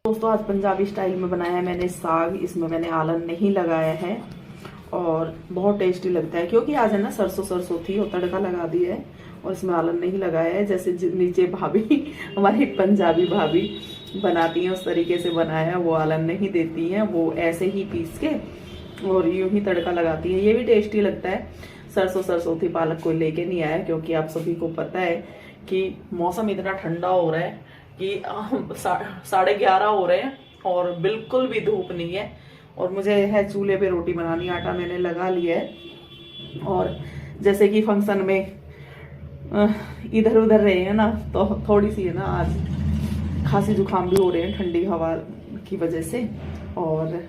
दोस्तों आज पंजाबी स्टाइल में बनाया है मैंने साग। इसमें मैंने आलन नहीं लगाया है और बहुत टेस्टी लगता है क्योंकि आज है ना सरसों थी और तड़का लगा दिया है और इसमें आलन नहीं लगाया है। जैसे नीचे भाभी हमारी पंजाबी भाभी बनाती हैं उस तरीके से बनाया है। वो आलन नहीं देती हैं, वो ऐसे ही पीस के और यूं ही तड़का लगाती हैं। ये भी टेस्टी लगता है। सरसों थी, पालक कोई लेके नहीं आया क्योंकि आप सभी को पता है कि मौसम इतना ठंडा हो रहा है कि 11:30 हो रहे हैं और बिल्कुल भी धूप नहीं है। और मुझे है चूल्हे पे रोटी बनानी, आटा मैंने लगा लिया है। और जैसे कि फंक्शन में इधर उधर रहे हैं ना तो थोड़ी सी है ना आज खांसी जुकाम भी हो रहे हैं ठंडी हवा की वजह से। और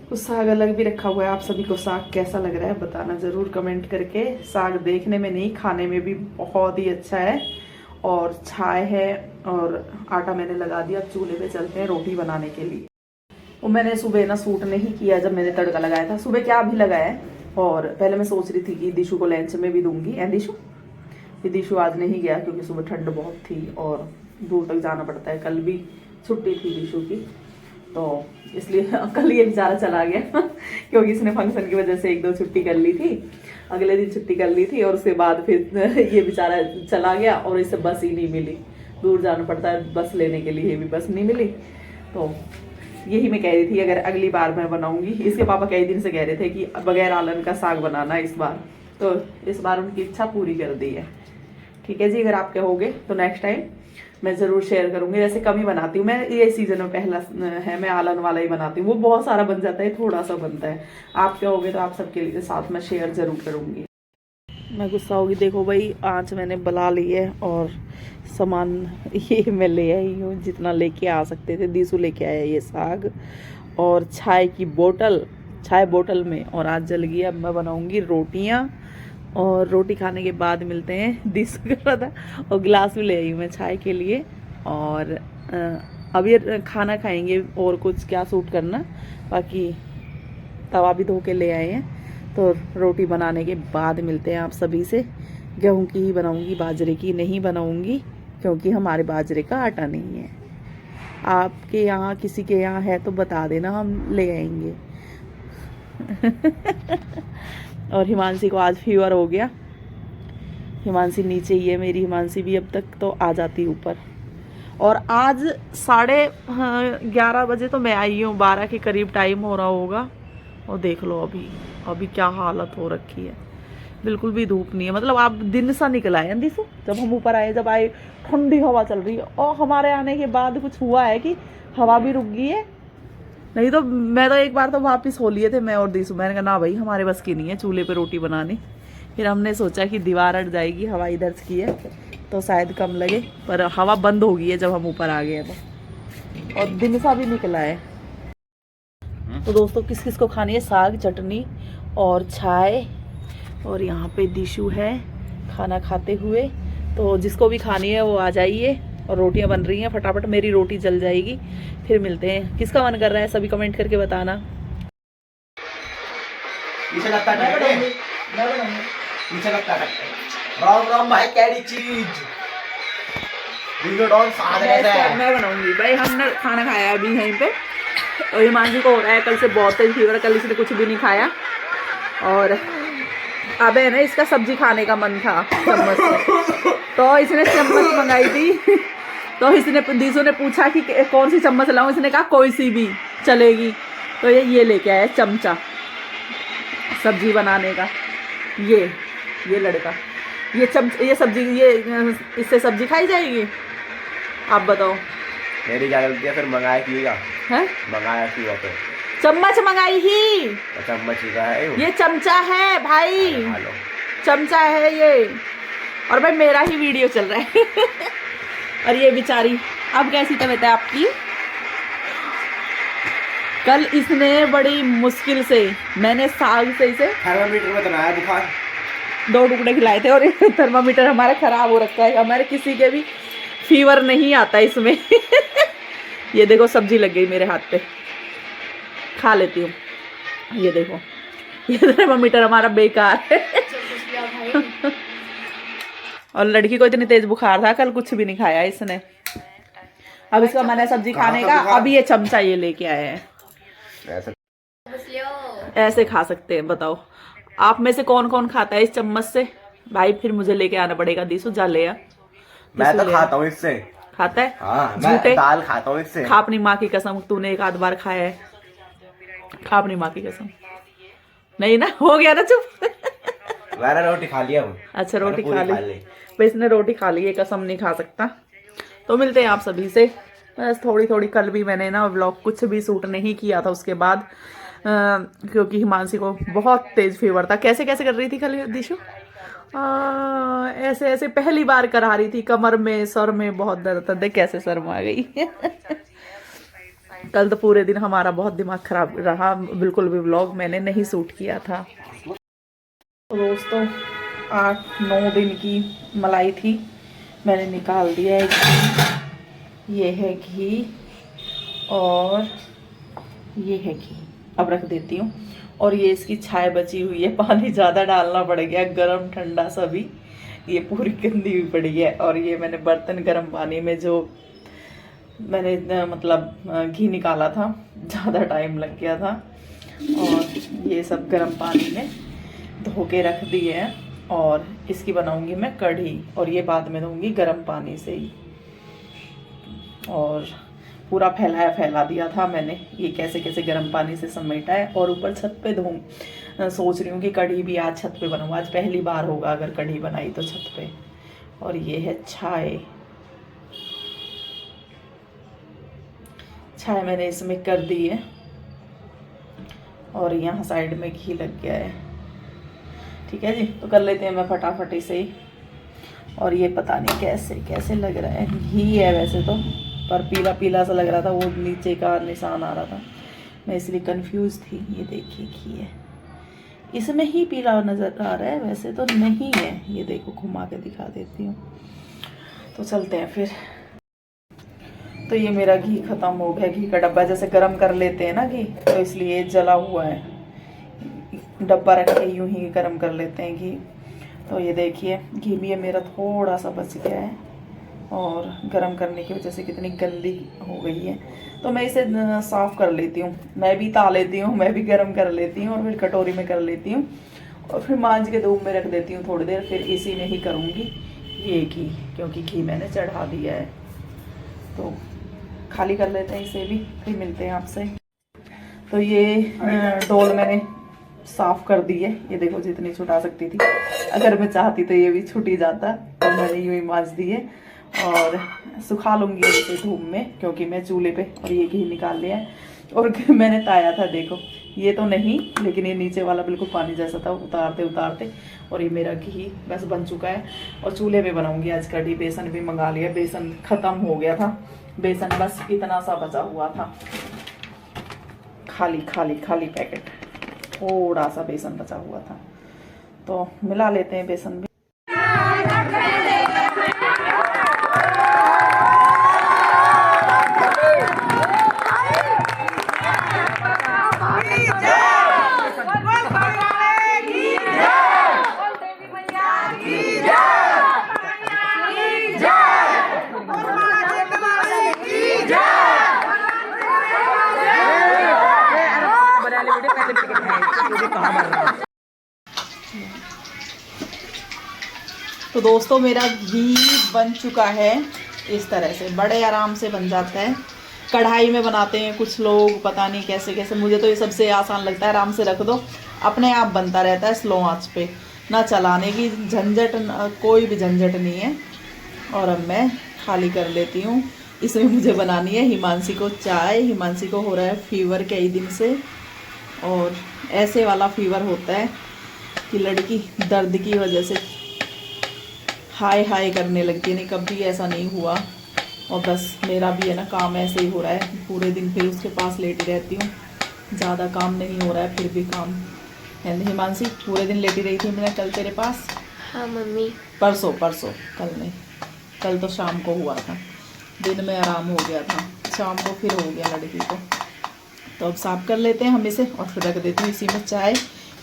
कुछ साग अलग भी रखा हुआ है। आप सभी को साग कैसा लग रहा है बताना जरूर कमेंट करके। साग देखने में नहीं, खाने में भी बहुत ही अच्छा है। और छाय है और आटा मैंने लगा दिया। चूल्हे पे चलते हैं रोटी बनाने के लिए। वो मैंने सुबह ना सूट नहीं किया जब मैंने तड़का लगाया था। सुबह क्या भी लगाया है। और पहले मैं सोच रही थी कि दिशु को लंच में भी दूंगी। एंड दिशु आज नहीं गया क्योंकि सुबह ठंड बहुत थी और दूर तक जाना पड़ता है। कल भी छुट्टी थी दिशु की, तो इसलिए कल ये बेचारा चला गया क्योंकि इसने फंक्शन की वजह से 1-2 छुट्टी कर ली थी। अगले दिन छुट्टी कर ली थी और उसके बाद फिर ये बेचारा चला गया और इसे बस ही नहीं मिली। दूर जाना पड़ता है बस लेने के लिए, भी बस नहीं मिली। तो यही मैं कह रही थी अगर अगली बार मैं बनाऊंगी। इसके पापा कई दिन से कह रहे थे कि बगैर आलन का साग बनाना इस बार, तो इस बार उनकी इच्छा पूरी कर दी है। ठीक है जी, अगर आप कहोगे तो नेक्स्ट टाइम मैं जरूर शेयर करूंगी। वैसे कम ही बनाती हूँ मैं, ये सीजन में पहला है मैं आलन वाला ही बनाती हूँ। वो बहुत सारा बन जाता है, थोड़ा सा बनता है। आप कहोगे तो आप सबके साथ मैं शेयर जरूर करूंगी। मैं गुस्सा होगी, देखो भाई आँच मैंने बुला ली है और सामान ये मैं ले आई हूँ जितना लेके आ सकते थे। दीसू लेके आया ये साग और चाय की बोतल, चाय बोतल में। और आज जल गई। अब मैं बनाऊंगी रोटियाँ और रोटी खाने के बाद मिलते हैं। दिस कर रहा था और गिलास भी ले आई मैं चाय के लिए। और अब ये खाना खाएंगे और कुछ क्या सूट करना। बाकी तवा भी धो के ले आए हैं, तो रोटी बनाने के बाद मिलते हैं आप सभी से। गेहूं की ही बनाऊंगी, बाजरे की नहीं बनाऊंगी क्योंकि हमारे बाजरे का आटा नहीं है। आपके यहाँ किसी के यहाँ है तो बता देना, हम ले आएंगे। और हिमांशी को आज फीवर हो गया। हिमांशी नीचे ही है मेरी। हिमांशी भी अब तक तो आ जाती ऊपर। और आज 11:30 बजे तो मैं आई हूँ, 12 के करीब टाइम हो रहा होगा। और देख लो अभी क्या हालत हो रखी है। बिल्कुल भी धूप नहीं है, मतलब आप दिन सा निकला है दिसो। जब हम ऊपर आए, जब आए ठंडी हवा चल रही है। और हमारे आने के बाद कुछ हुआ है कि हवा भी रुक गई है। नहीं तो मैं तो एक बार तो वापस हो लिए थे मैं और दीसू। मैंने कहा ना भाई हमारे बस की नहीं है चूल्हे पे रोटी बनानी। फिर हमने सोचा कि दीवार हट जाएगी, हवा इधर की है तो शायद कम लगे, पर हवा बंद हो गई है जब हम ऊपर आ गए तो। और दिन सा भी निकला है। तो दोस्तों किस किस को खानी है साग, चटनी और चाय। और यहाँ पे दिशु है खाना खाते हुए। तो जिसको भी खानी है वो आ जाइए। और रोटियां बन रही हैं, फटाफट मेरी रोटी जल जाएगी। फिर मिलते हैं। किसका मन कर रहा है सभी कमेंट करके बताना। पीछे लगता है, पीछे लगता है। राम राम भाई, कैडी चीज मैं बनाऊंगी भाई। हमने खाना खाया अभी यहीं पे। और हिमांशु को हो रहा है कल से बहुत तेज फीवर। कल इसने कुछ भी नहीं खाया। और अब है ना इसका सब्जी खाने का मन था चम्मच से, तो इसने चम्मच मंगाई थी। तो इसने दीसू ने पूछा कि कौन सी चम्मच लाऊं। इसने कहा कोई सी भी चलेगी। तो ये लेके आया चमचा सब्जी बनाने का। ये लड़का ये सब्जी, ये इससे सब्जी खाई जाएगी? आप बताओ। मेरी क्या गलती है? फिर मंगाया क्यों? है मंगाया क्यों? तो चम्मच मंगाई ही। चम्मच का है ये चमचा है भाई, चमचा है ये। और भाई मेरा ही वीडियो चल रहा है। और ये बेचारी अब कैसी तबीयत है आपकी? कल इसने बड़ी मुश्किल से, मैंने साग से इसे थर्मामीटर में बनाया बुखार। 2 टुकड़े खिलाए थे। और थर्मामीटर हमारा खराब हो रखा है। हमारे किसी के भी फीवर नहीं आता इसमें। ये देखो सब्जी लग गई मेरे हाथ पे, खा लेती हूँ। ये देखो ये थर्मामीटर हमारा बेकार है। और लड़की को इतनी तेज बुखार था, कल कुछ भी नहीं खाया इसने। अब इसका मन है सब्जी खाने का। अब ये चमचा ये लेके आए हैं, ऐसे खा सकते हैं। बताओ आप में से कौन कौन खाता है इस चम्मच से? भाई फिर मुझे लेके आना पड़ेगा। दिसू जा ले आ। मैं तो खाता हूँ इससे। खाता है? हाँ, झूठे। मैं दाल खाता हूँ इससे। खा अपनी माँ की कसम, तूने एक आध बार खाया है। खा अपनी माँ की कसम। नहीं ना, हो गया ना चुप। मैंने रोटी खा लिया हूँ। अच्छा रोटी खा ली। भाई इसने रोटी खा ली है, कसम नहीं खा सकता। तो मिलते हैं आप सभी से। बस थोड़ी थोड़ी, कल भी मैंने ना व्लॉग कुछ भी शूट नहीं किया था उसके बाद, क्योंकि हिमांशी को बहुत तेज फीवर था। कैसे कैसे कर रही थी कल दिशु? ऐसे ऐसे पहली बार करा रही थी, कमर में सर में बहुत दर्द था। देख कैसे सर में आ गई। कल तो पूरे दिन हमारा बहुत दिमाग खराब रहा, बिल्कुल भी व्लॉग मैंने नहीं शूट किया था। तो दोस्तों 8-9 दिन की मलाई थी, मैंने निकाल दिया है घी। ये है घी और ये है घी। अब रख देती हूँ। और ये इसकी छाय बची हुई है, पानी ज़्यादा डालना पड़ गया, गरम ठंडा सभी, ये पूरी गंदी हुई पड़ी है। और ये मैंने बर्तन गरम पानी में जो मैंने मतलब घी निकाला था, ज़्यादा टाइम लग गया था, और ये सब गरम पानी में धो के रख दिए हैं। और इसकी बनाऊंगी मैं कढ़ी, और ये बाद में धोऊंगी गरम पानी से ही। और पूरा फैला दिया था मैंने, ये कैसे कैसे गर्म पानी से समेटा है। और ऊपर छत पे धो, सोच रही हूँ कि कढ़ी भी आज छत पे बनाऊँ। आज पहली बार होगा अगर कढ़ी बनाई तो छत पे। और ये है छाय, छाय मैंने इसमें कर दी है। और यहाँ साइड में घी लग गया है। ठीक है जी, तो कर लेते हैं मैं फटाफट से ही। और ये पता नहीं कैसे कैसे लग रहा है, घी है वैसे तो, पर पीला पीला सा लग रहा था, वो नीचे का निशान आ रहा था, मैं इसलिए कंफ्यूज थी। ये देखिए घी है, इसमें ही पीला नज़र आ रहा है, वैसे तो नहीं है। ये देखो घुमा के दिखा देती हूँ। तो चलते हैं फिर। तो ये मेरा घी ख़त्म हो गया। घी का डब्बा जैसे गर्म कर लेते हैं ना घी, तो इसलिए जला हुआ है, डब्बा रख के यूँ ही गर्म कर लेते हैं घी। तो ये देखिए घी भी ये मेरा थोड़ा सा बच गया है, और गरम करने की वजह से कितनी गंदी हो गई है। तो मैं इसे साफ़ कर लेती हूँ, मैं भी ता लेती हूँ, मैं भी गरम कर लेती हूँ, और फिर कटोरी में कर लेती हूँ, और फिर मांझ के धूप में रख देती हूँ थोड़ी देर। फिर इसी में ही करूँगी ये घी, क्योंकि घी मैंने चढ़ा दिया है। तो खाली कर लेते हैं इसे भी, फिर मिलते हैं आपसे। तो ये डोल मैंने साफ़ कर दी है। ये देखो जितनी छुटा सकती थी, अगर मैं चाहती तो ये भी छुट ही जाता, और मैंने यूँ ही मांझ दी है। और सुखा लूँगी इसे धूप में, क्योंकि मैं चूल्हे पे। और ये घी निकाल लिया है, और मैंने ताया था, देखो ये तो नहीं, लेकिन ये नीचे वाला बिल्कुल पानी जैसा था, उतारते उतारते। और ये मेरा घी बस बन चुका है, और चूल्हे पे बनाऊँगी आज कढ़ी। बेसन भी मंगा लिया, बेसन ख़त्म हो गया था, बेसन बस इतना सा बचा हुआ था, खाली पैकेट, थोड़ा सा बेसन बचा हुआ था। तो मिला लेते हैं बेसन भी। तो दोस्तों मेरा घी बन चुका है, इस तरह से बड़े आराम से बन जाता है। कढ़ाई में बनाते हैं कुछ लोग, पता नहीं कैसे कैसे, मुझे तो ये सबसे आसान लगता है। आराम से रख दो, अपने आप बनता रहता है, स्लो आंच पे, ना चलाने की झंझट, कोई भी झंझट नहीं है। और अब मैं खाली कर लेती हूँ। इसमें मुझे बनानी है हिमांशी को चाय। हिमांशी को हो रहा है फीवर कई दिन से, और ऐसे वाला फीवर होता है कि लड़की दर्द की वजह से हाय हाय करने लगती है। नहीं कभी ऐसा नहीं हुआ। और बस मेरा भी है ना काम ऐसे ही हो रहा है, पूरे दिन फिर उसके पास लेटी रहती हूँ, ज़्यादा काम नहीं हो रहा है, फिर भी काम है। हिमांशी पूरे दिन लेटी रही थी मैं कल तेरे पास? हाँ मम्मी। परसों कल नहीं, कल तो शाम को हुआ था, दिन में आराम हो गया था, शाम को फिर हो गया लड़की को। तो अब साफ कर लेते हैं हम इसे, और फिर रख देती हूँ इसी में चाय।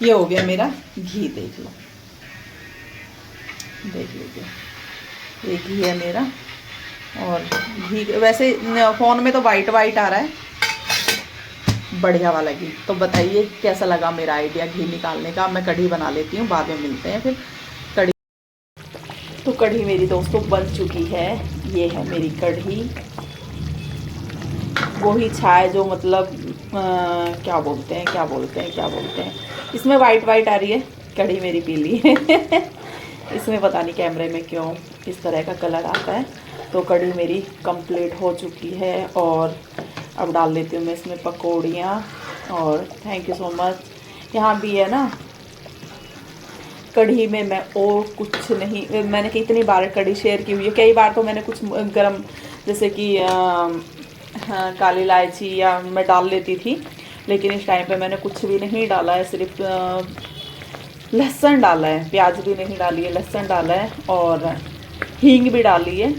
ये हो गया मेरा घी, देख लो, देख लीजिए, ये घी है मेरा। और घी वैसे फ़ोन में तो वाइट वाइट आ रहा है, बढ़िया वाला घी। तो बताइए कैसा लगा मेरा आइडिया घी निकालने का। मैं कढ़ी बना लेती हूँ, बाद में मिलते हैं फिर। कढ़ी तो कढ़ी मेरी दोस्तों बन चुकी है। ये है मेरी कढ़ी, वही छाय जो मतलब क्या बोलते हैं, इसमें वाइट वाइट आ रही है, कढ़ी मेरी पीली है। इसमें पता नहीं कैमरे में क्यों इस तरह का कलर आता है। तो कढ़ी मेरी कंप्लीट हो चुकी है और अब डाल देती हूँ मैं इसमें पकौड़ियाँ। और थैंक यू सो मच। यहाँ भी है ना कढ़ी में मैं और कुछ नहीं, मैंने कितनी बार कढ़ी शेयर की हुई है, कई बार तो मैंने कुछ गरम जैसे कि हाँ, काली इलायची या मैं डाल लेती थी, लेकिन इस टाइम पे मैंने कुछ भी नहीं डाला है, सिर्फ लहसुन डाला है, प्याज भी नहीं डाली है, लहसुन डाला है और हींग भी डाली है।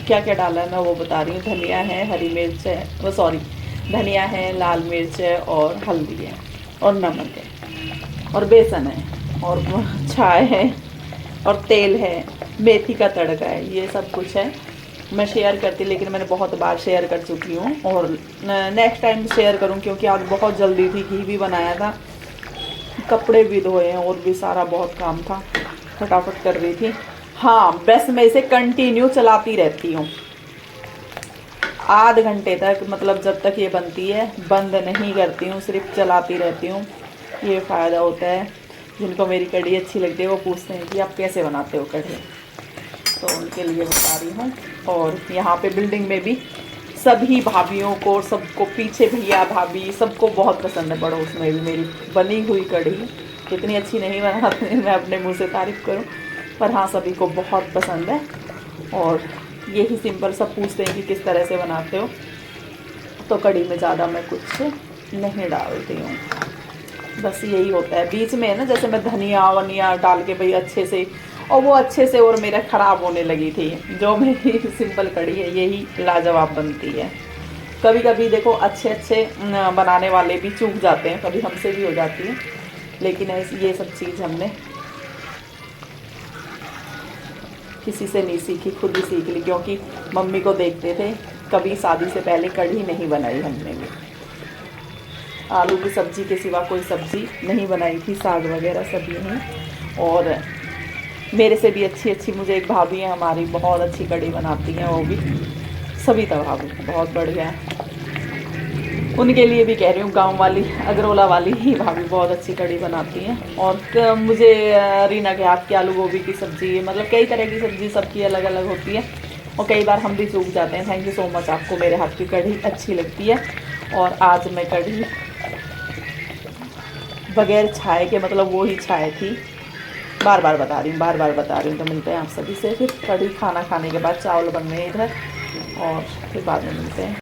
क्या क्या डाला है मैं वो बता रही हूँ। धनिया है, हरी मिर्च है, वो सॉरी धनिया है, लाल मिर्च है और हल्दी है और नमक है और बेसन है और चाय है और तेल है, मेथी का तड़का है, ये सब कुछ है। मैं शेयर करती, लेकिन मैंने बहुत बार शेयर कर चुकी हूँ और नेक्स्ट टाइम शेयर करूँ, क्योंकि आज बहुत जल्दी थी, घी भी बनाया था, कपड़े भी धोए हैं और भी सारा बहुत काम था, फटाफट कर रही थी। हाँ बस मैं इसे कंटिन्यू चलाती रहती हूँ आध घंटे तक, मतलब जब तक ये बनती है बंद नहीं करती हूँ, सिर्फ चलाती रहती हूँ। ये फ़ायदा होता है। जिनको मेरी कढ़ी अच्छी लगती है वो पूछते हैं कि आप कैसे बनाते हो कढ़ी, तो उनके लिए बता रही हूँ। और यहाँ पे बिल्डिंग में भी सभी भाभीयों को, सबको, पीछे भैया भाभी सबको बहुत पसंद है, पड़ोस में भी मेरी बनी हुई कढ़ी। कितनी अच्छी नहीं बनाती मैं अपने मुंह से तारीफ़ करूँ, पर हाँ सभी को बहुत पसंद है। और यही सिंपल, सब पूछते हैं कि किस तरह से बनाते हो, तो कढ़ी में ज़्यादा मैं कुछ नहीं डालती हूँ, बस यही होता है। बीच में है ना जैसे मैं धनिया वनिया डाल के भाई अच्छे से, और वो अच्छे से और मेरा ख़राब होने लगी थी। जो मेरी सिंपल कढ़ी है यही लाजवाब बनती है। कभी कभी देखो अच्छे बनाने वाले भी चूक जाते हैं, कभी हमसे भी हो जाती है, लेकिन ये सब चीज़ हमने किसी से नहीं सीखी, खुद ही सीख ली, क्योंकि मम्मी को देखते थे, कभी शादी से पहले कढ़ी नहीं बनाई हमने भी। आलू की सब्ज़ी के सिवा कोई सब्ज़ी नहीं बनाई थी, साग वगैरह सब यहीं। और मेरे से भी अच्छी मुझे एक भाभी है हमारी, बहुत अच्छी कढ़ी बनाती हैं वो भी, सविता भाभी, बहुत बढ़िया। उनके लिए भी कह रही हूँ, गांव वाली अगरोला वाली ही भाभी बहुत अच्छी कढ़ी बनाती हैं। और मुझे रीना के हाथ की आलू गोभी की सब्ज़ी, मतलब कई तरह की सब्ज़ी सबकी अलग अलग होती है और कई बार हम भी चूक जाते हैं। थैंक यू सो मच, आपको मेरे हाथ की कढ़ी अच्छी लगती है। और आज मैं कढ़ी बगैर छाए के, मतलब वो ही छाए थी, बार बार बता रही हूँ। तो मिलते हैं आप सभी से फिर कढ़ी खाना खाने के बाद, चावल बनने इधर, और फिर बाद में मिलते हैं।